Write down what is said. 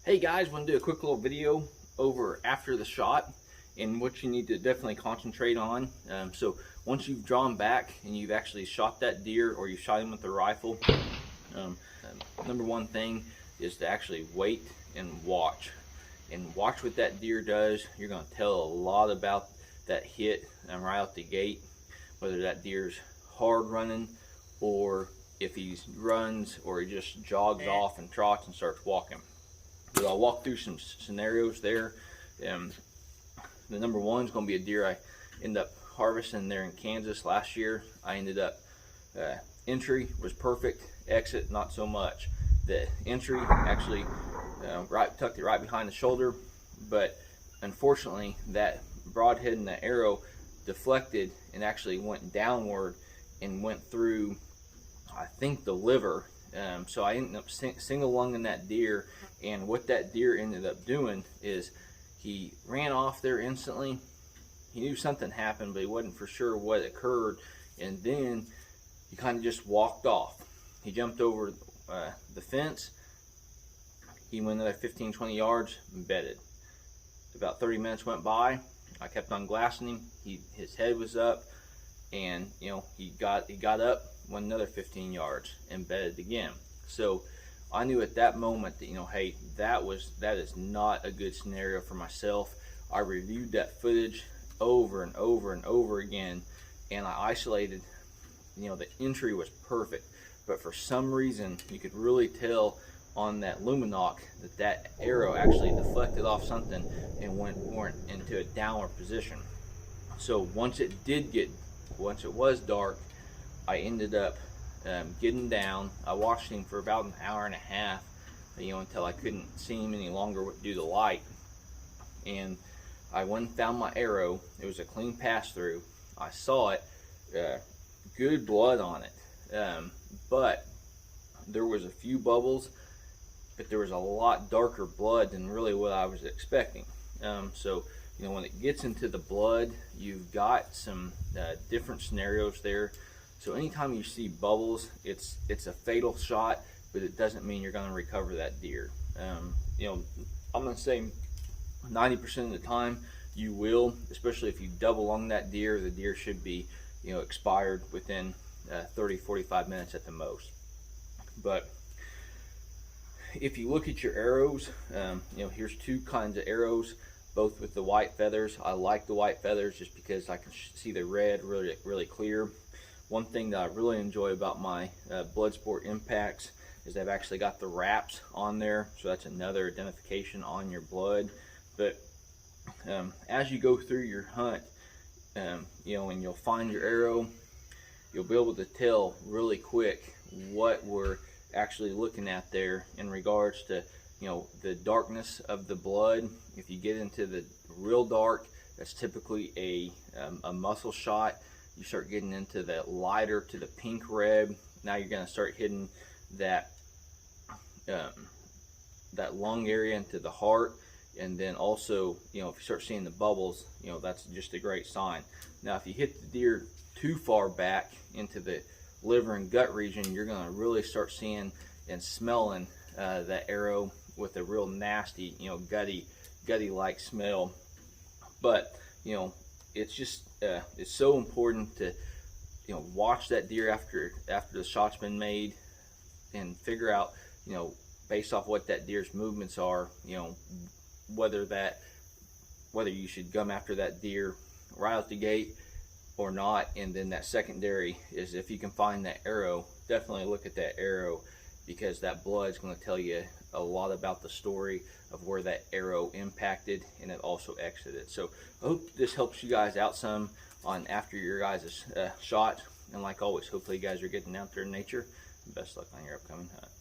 Hey guys, want to do a quick little video over after the shot and what you need to definitely concentrate on. So once you've drawn back and you've actually shot that deer or you shot him with the rifle, number one thing is to actually wait and watch. And watch what that deer does. You're going to tell a lot about that hit right out the gate, whether that deer's hard running or if he runs or he just jogs off and trots and starts walking. But I'll walk through some scenarios there. The number one is going to be a deer I ended up harvesting there in Kansas last year. I ended up, entry was perfect, exit not so much. The entry actually tucked it right behind the shoulder, but unfortunately that broadhead and the arrow deflected and actually went downward and went through, I think, the liver. So I ended up single lunging that deer, and what that deer ended up doing is he ran off there instantly. He knew something happened, but he wasn't for sure what occurred, and then he kind of just walked off. He jumped over the fence. He went another 15-20 yards and bedded. About 30 minutes went by. I kept on glassing him. His head was up, and he got up, went another 15 yards and bedded again. So I knew at that moment that hey, that is not a good scenario for myself. I reviewed that footage over and over and over again, and I isolated. The entry was perfect, but for some reason you could really tell on that luminoc that arrow actually deflected off something and went into a downward position. So once it was dark, I ended up getting down. I watched him for about an hour and a half, until I couldn't see him any longer due to light. And I went and found my arrow. It was a clean pass through. I saw it, good blood on it, but there was a few bubbles, but there was a lot darker blood than really what I was expecting. So when it gets into the blood, you've got some different scenarios there. So anytime you see bubbles, it's a fatal shot, but it doesn't mean you're going to recover that deer. I'm going to say 90% of the time you will, especially if you double lung that deer. The deer should be expired within 30-45 minutes at the most. But if you look at your arrows, here's two kinds of arrows, both with the white feathers. I like the white feathers just because I can see the red really clear. One thing that I really enjoy about my Bloodsport Impacts is they've actually got the wraps on there, so that's another identification on your blood. But as you go through your hunt, and you'll find your arrow, you'll be able to tell really quick what we're actually looking at there in regards to the darkness of the blood. If you get into the real dark, that's typically a muscle shot. You start getting into the lighter to the pink red. Now you're going to start hitting that lung area into the heart, and then also if you start seeing the bubbles, that's just a great sign. Now if you hit the deer too far back into the liver and gut region, you're going to really start seeing and smelling that arrow with a real nasty, gutty like smell. But it's just it's so important to watch that deer after the shot's been made and figure out based off what that deer's movements are, whether you should come after that deer right out the gate or not. And then that secondary is, if you can find that arrow, definitely look at that arrow, because that blood is going to tell you a lot about the story of where that arrow impacted and it also exited. So I hope this helps you guys out some on after your guys' shot. And like always, hopefully you guys are getting out there in nature. Best luck on your upcoming hunt.